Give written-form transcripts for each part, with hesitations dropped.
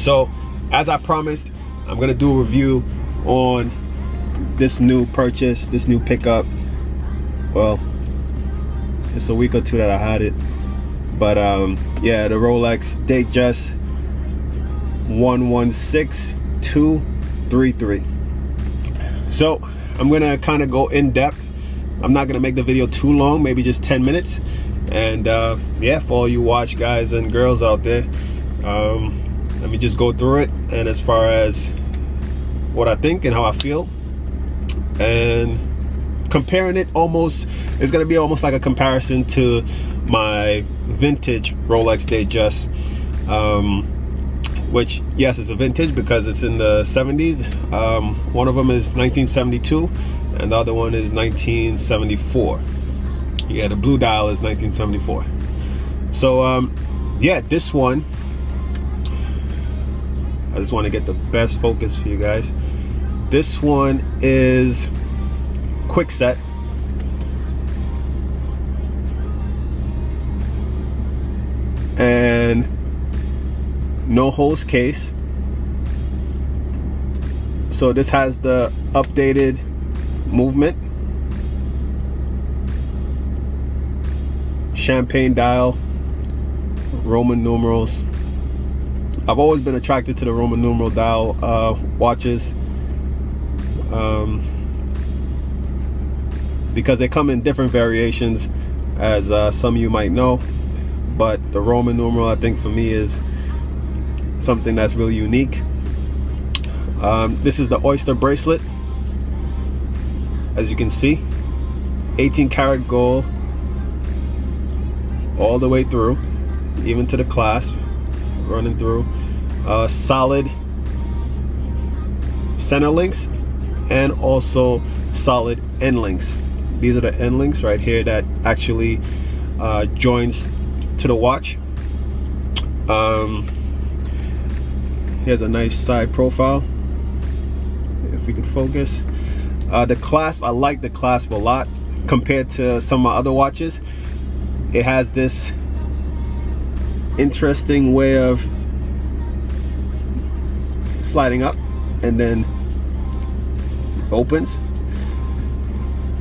So as I promised, I'm gonna do a review on this new purchase, this new pickup. Well, it's a week or two that I had it, but yeah, the Rolex Datejust 116233. So I'm gonna kind of go in depth. I'm not gonna make the video too long, maybe just 10 minutes. And yeah, for all you watch guys and girls out there, let me just go through it, and as far as what I think and how I feel, and comparing it, it's gonna be almost like a comparison to my vintage Rolex Datejust, which, yes, it's a vintage because it's in the 70s. One of them is 1972 and the other one is 1974. Yeah, the blue dial is 1974. So yeah, this one, I just want to get the best focus for you guys. This one is quick set. And no holes case. So this has the updated movement, champagne dial, Roman numerals. I've always been attracted to the Roman numeral dial watches, because they come in different variations, as some of you might know, but the Roman numeral, I think, for me is something that's really unique. This is the Oyster Bracelet. As you can see, 18 karat gold all the way through, even to the clasp, running through. Solid center links and also solid end links. These are the end links right here that actually joins to the watch. Here's a nice side profile, if we can focus. The clasp, I like the clasp a lot compared to some of my other watches. It has this interesting way of sliding up and then opens.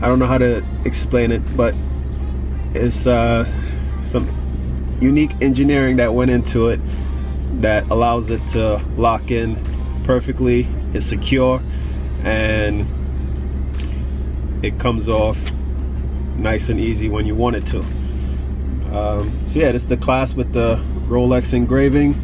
I don't know how to explain it, but it's some unique engineering that went into it that allows it to lock in perfectly. It's secure and it comes off nice and easy when you want it to. So yeah, this is the clasp with the Rolex engraving,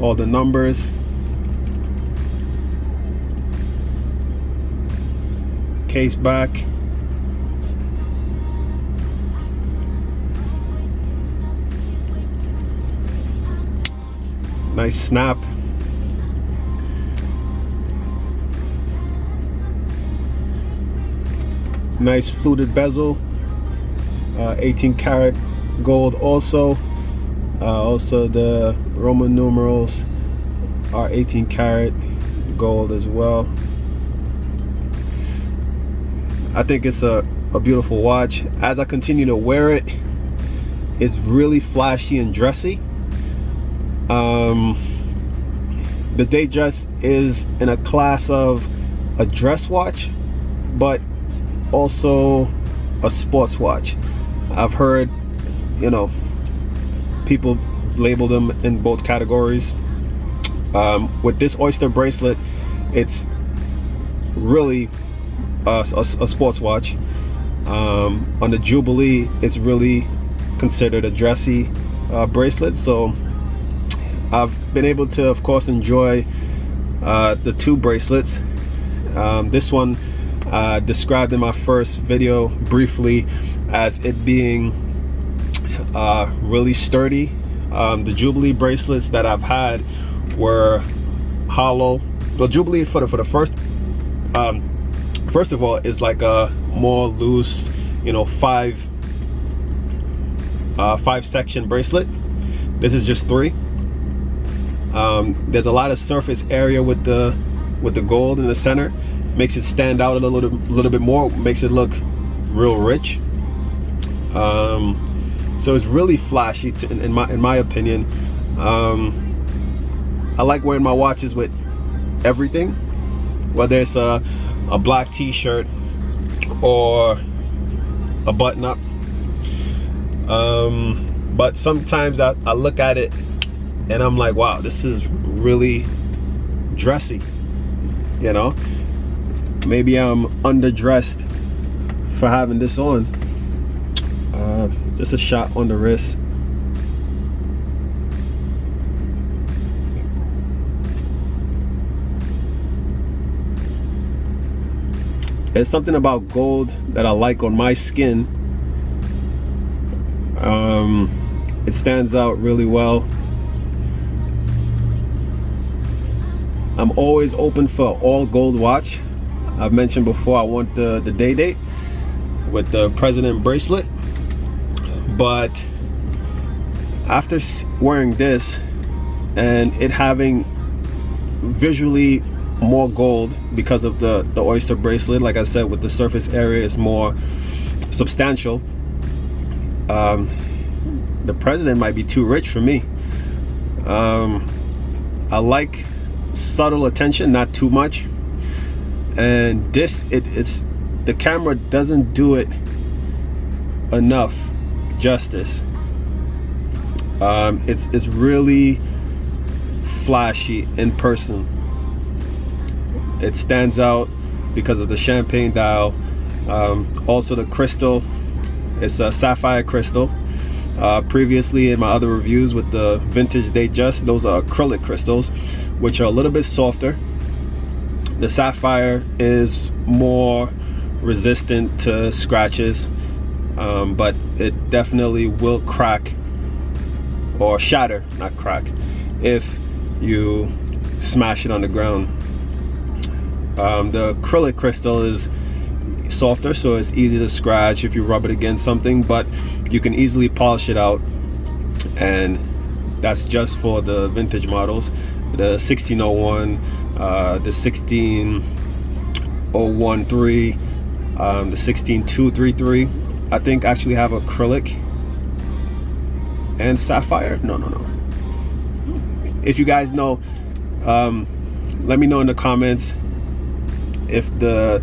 all the numbers, case back, nice snap, nice fluted bezel, 18 karat gold also. Also the Roman numerals are 18 karat gold as well. I think it's a beautiful watch. As I continue to wear it, it's really flashy and dressy. The Datejust is in a class of a dress watch, but also a sports watch. I've heard, you know, people label them in both categories. With this Oyster Bracelet, it's really a sports watch. On the Jubilee, it's really considered a dressy bracelet. So I've been able to, of course, enjoy the two bracelets. This one described in my first video briefly as it being really sturdy. The Jubilee bracelets that I've had were hollow. Well, Jubilee for the first of all is like a more loose, you know, five section bracelet. This is just 3. There's a lot of surface area with the gold in the center. Makes it stand out a little bit more, makes it look real rich. So it's really flashy in my opinion. I like wearing my watches with everything, whether it's a black t-shirt or a button-up. But sometimes I look at it and I'm like, wow, this is really dressy, you know? Maybe I'm underdressed for having this on. Just a shot on the wrist. There's something about gold that I like on my skin. It stands out really well. I'm always open for all gold watch. I've mentioned before I want the day date with the President bracelet, but after wearing this and it having visually more gold because of the Oyster bracelet, like I said, with the surface area is more substantial, the President might be too rich for me. I like subtle attention, not too much, and this it's the camera doesn't do it enough justice. It's really flashy in person. It stands out because of the champagne dial. Also the crystal, it's a sapphire crystal. Previously in my other reviews with the vintage Datejust, those are acrylic crystals, which are a little bit softer. The sapphire is more resistant to scratches, but it definitely will crack or shatter, not crack, if you smash it on the ground. The acrylic crystal is softer, so it's easy to scratch if you rub it against something, but you can easily polish it out, and that's just for the vintage models. The 1601, the 16013, the 16233, I think actually have acrylic and sapphire. No. If you guys know, let me know in the comments if the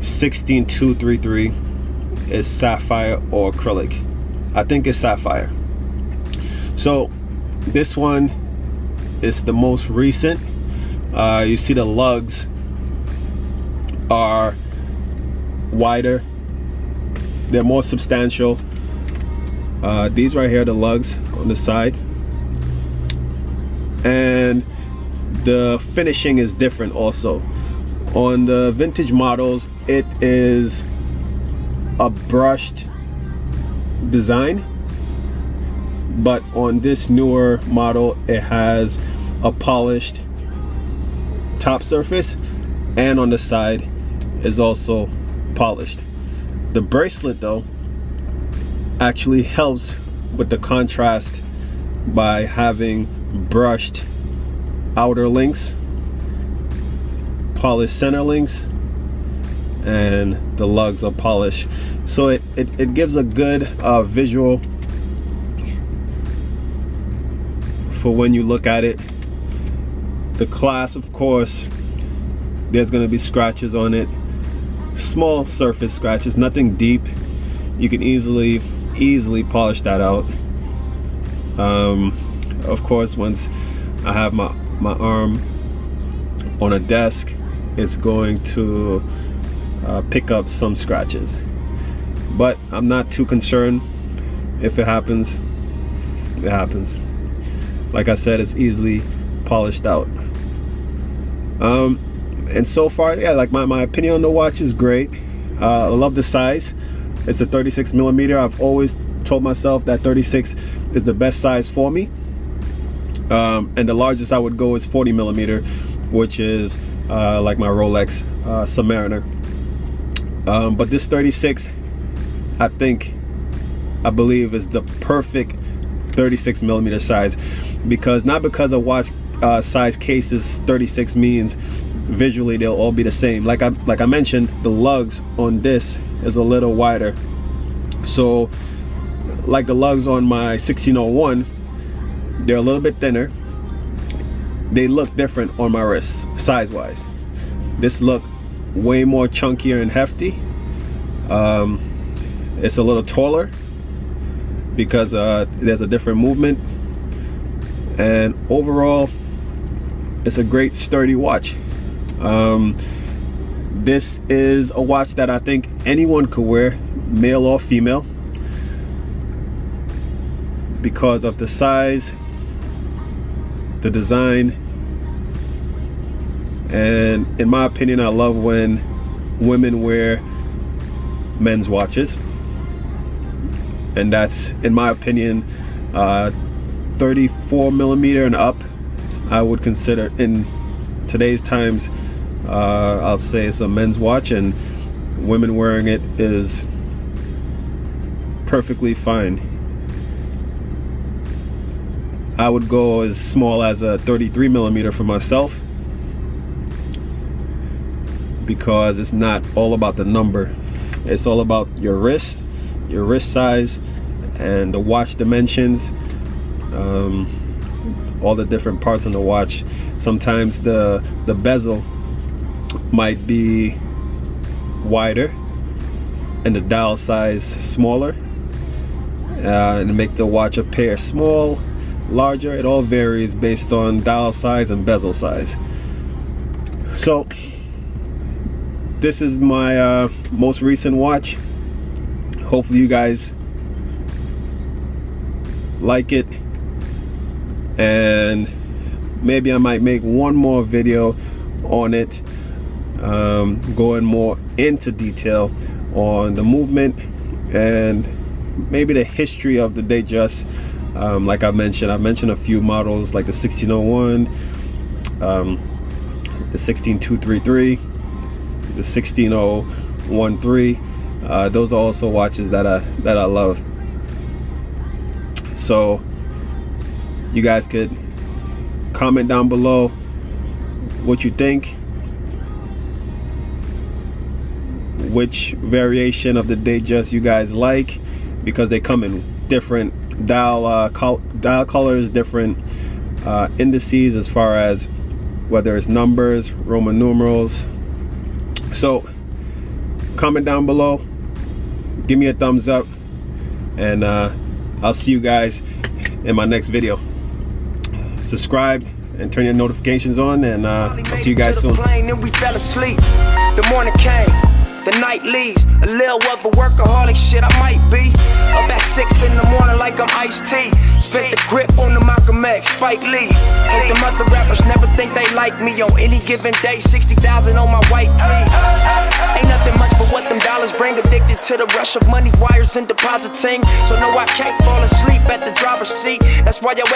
16233 is sapphire or acrylic. I think it's sapphire. So this one is the most recent. You see the lugs are wider, they're more substantial. These right here, the lugs on the side, and the finishing is different also. On the vintage models, it is a brushed design, but on this newer model, it has a polished top surface, and on the side is also polished. The bracelet though actually helps with the contrast by having brushed outer links, polished center links, and the lugs are polished, so it gives a good visual for when you look at it. The clasp, of course, there's going to be scratches on it, small surface scratches, nothing deep. You can easily polish that out. Of course, once I have my arm on a desk, it's going to pick up some scratches, but I'm not too concerned. If it happens, it happens. Like I said, it's easily polished out. And so far, yeah, like my opinion on the watch is great. I love the size. It's a 36 millimeter. I've always told myself that 36 is the best size for me. And the largest I would go is 40 millimeter, which is like my Rolex Submariner. But this 36, I believe is the perfect 36 millimeter size, because not because a watch size cases 36 means visually they'll all be the same. Like I mentioned, the lugs on this is a little wider, so like the lugs on my 1601, They're a little bit thinner. They look different on my wrist, size-wise. This look way more chunkier and hefty. It's a little taller because there's a different movement. And overall, it's a great sturdy watch. This is a watch that I think anyone could wear, male or female, because of the size, the design, and in my opinion, I love when women wear men's watches, and that's, in my opinion, 34 millimeter and up. I would consider, in today's times, I'll say it's a men's watch, and women wearing it is perfectly fine. I would go as small as a 33 millimeter for myself, because it's not all about the number. It's all about your wrist size, and the watch dimensions, all the different parts on the watch. Sometimes the bezel might be wider and the dial size smaller, and make the watch appear small, larger. It all varies based on dial size and bezel size. So this is my most recent watch. Hopefully you guys like it, and maybe I might make one more video on it, going more into detail on the movement and maybe the history of the Datejust. Like I mentioned a few models like the 1601, the 16233, the 16013. Those are also watches that I love. So you guys could comment down below what you think, which variation of the Datejust you guys like, because they come in different dial colors, different indices as far as whether it's numbers, Roman numerals. So comment down below, give me a thumbs up, and I'll see you guys in my next video. Subscribe and turn your notifications on, and I'll see you guys soon. Then we fell asleep. The morning came, the night leaves. A little of a workaholic shit I might be. Up at 6 in the morning like I'm iced tea. Spent the grip on the Malcolm X, Spike Lee. Hope them other rappers never think they like me. On any given day, 60,000 on my white tee. Ain't nothing much but what them dollars bring. Addicted to the rush of money, wires and depositing. So no, I can't fall asleep at the driver's seat. That's why I wake